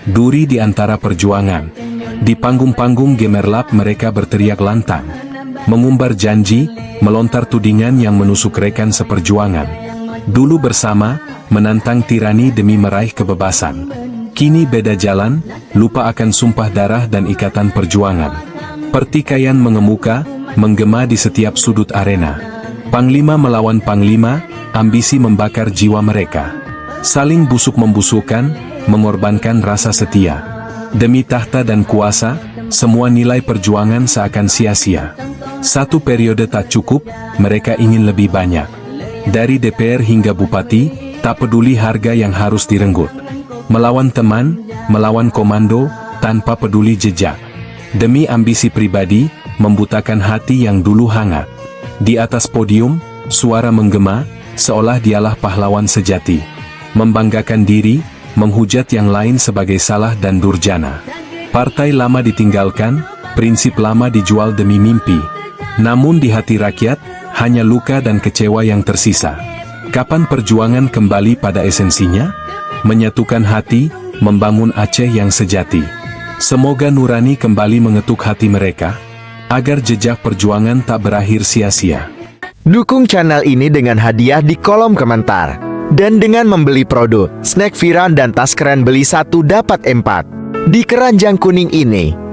duri di antara perjuangan. Di panggung-panggung gemerlap mereka berteriak lantang, mengumbar janji, melontar tudingan yang menusuk rekan seperjuangan. Dulu bersama, menantang tirani demi meraih kebebasan. Kini beda jalan, lupa akan sumpah darah dan ikatan perjuangan. Pertikaian mengemuka, menggema di setiap sudut arena. Panglima melawan panglima, ambisi membakar jiwa mereka. Saling busuk-membusukkan, mengorbankan rasa setia. Demi tahta dan kuasa, semua nilai perjuangan seakan sia-sia. Satu periode tak cukup, mereka ingin lebih banyak. Dari DPR hingga bupati, tak peduli harga yang harus direnggut. Melawan teman, melawan komando, tanpa peduli jejak. Demi ambisi pribadi, membutakan hati yang dulu hangat. Di atas podium, suara menggema, seolah dialah pahlawan sejati. Membanggakan diri, menghujat yang lain sebagai salah dan durjana. Partai lama ditinggalkan, prinsip lama dijual demi mimpi. Namun di hati rakyat, hanya luka dan kecewa yang tersisa. Kapan perjuangan kembali pada esensinya? Menyatukan hati, membangun Aceh yang sejati. Semoga nurani kembali mengetuk hati mereka, agar jejak perjuangan tak berakhir sia-sia. Dukung channel ini dengan hadiah di kolom komentar. Dan dengan membeli produk snack viral dan tas keren beli 1 dapat 4 di keranjang kuning ini.